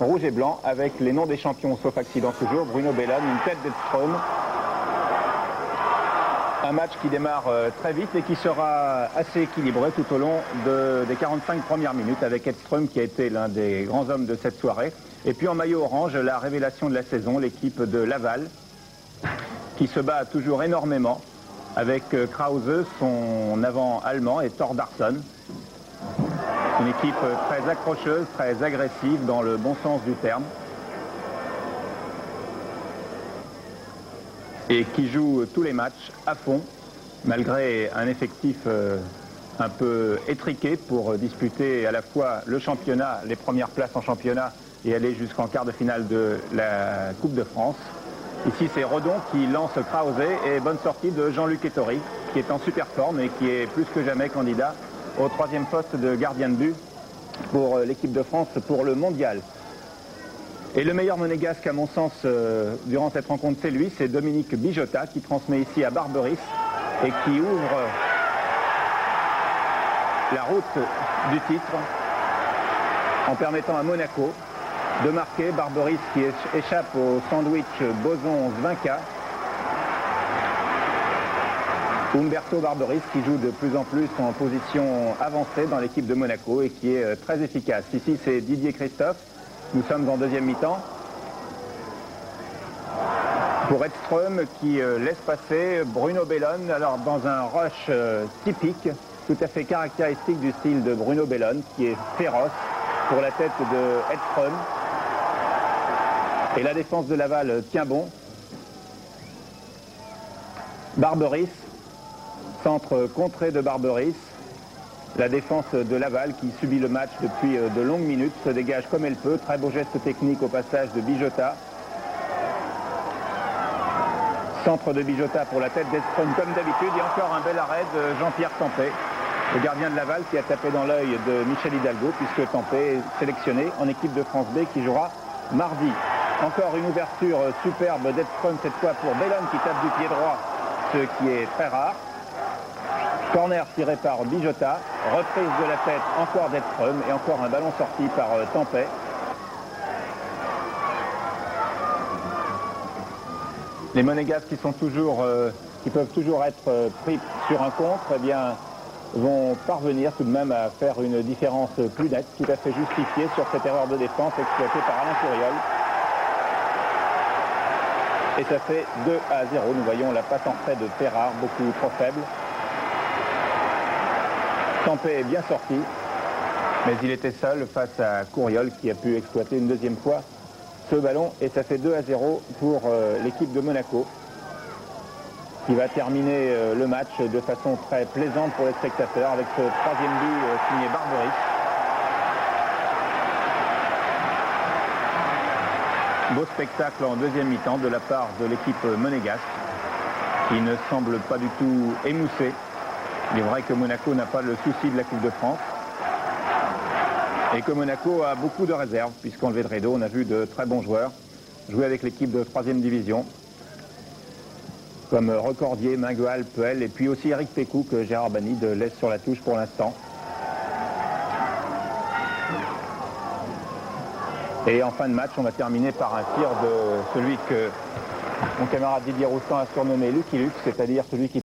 rouge et blanc avec les noms des champions, sauf accident toujours. Bruno Bellone, une tête d'Edström. Un match qui démarre très vite et qui sera assez équilibré tout au long des 45 premières minutes avec Edström qui a été l'un des grands hommes de cette soirée. Et puis en maillot orange, la révélation de la saison, l'équipe de Laval qui se bat toujours énormément avec Krause, son avant allemand, et Thordarson. Une équipe très accrocheuse, très agressive dans le bon sens du terme. Et qui joue tous les matchs à fond, malgré un effectif un peu étriqué pour disputer à la fois le championnat, les premières places en championnat et aller jusqu'en quart de finale de la Coupe de France. Ici c'est Redon qui lance Krause et bonne sortie de Jean-Luc Ettori qui est en super forme et qui est plus que jamais candidat au 3e poste de gardien de but pour l'équipe de France pour le mondial. Et le meilleur monégasque à mon sens durant cette rencontre c'est lui, c'est Dominique Bijota qui transmet ici à Barberis et qui ouvre la route du titre en permettant à Monaco de marquer. Barberis qui échappe au sandwich Boson-Zvinka. Umberto Barberis qui joue de plus en plus en position avancée dans l'équipe de Monaco et qui est très efficace. Ici c'est Didier Christophe. Nous sommes en deuxième mi-temps. Pour Edström qui laisse passer Bruno Bellone, alors dans un rush typique, tout à fait caractéristique du style de Bruno Bellone, qui est féroce pour la tête de Edström. Et la défense de Laval tient bon. Barberis, centre contré de Barberis. La défense de Laval qui subit le match depuis de longues minutes se dégage comme elle peut. Très beau geste technique au passage de Bijota. Centre de Bijota pour la tête d'Edström comme d'habitude. Et encore un bel arrêt de Jean-Pierre Tempé, le gardien de Laval qui a tapé dans l'œil de Michel Hidalgo puisque Tempé est sélectionné en équipe de France B qui jouera mardi. Encore une ouverture superbe d'Edström cette fois pour Bellone qui tape du pied droit, ce qui est très rare. Corner tiré par Bijota, reprise de la tête encore d'Edström et encore un ballon sorti par Tempé. Les Monégasques qui peuvent toujours être pris sur un contre, eh bien, vont parvenir tout de même à faire une différence plus nette, tout à fait justifiée sur cette erreur de défense exploitée par Alain Fouriol. Et ça fait 2-0. Nous voyons la passe en retrait de Perrard, beaucoup trop faible. Tempé est bien sorti, mais il était seul face à Courriol qui a pu exploiter une deuxième fois ce ballon. Et ça fait 2-0 pour l'équipe de Monaco qui va terminer le match de façon très plaisante pour les spectateurs avec ce 3e but signé Barberis. Beau spectacle en deuxième mi-temps de la part de l'équipe monégasque qui ne semble pas du tout émoussée. Il est vrai que Monaco n'a pas le souci de la Coupe de France et que Monaco a beaucoup de réserves puisqu'en levée de rideau on a vu de très bons joueurs jouer avec l'équipe de 3e division comme Recordier, Mingual, Puel et puis aussi Eric Pécou que Gérard Banide laisse sur la touche pour l'instant. Et en fin de match on va terminer par un tir de celui que mon camarade Didier Roustan a surnommé Lucky Luke, c'est-à-dire celui qui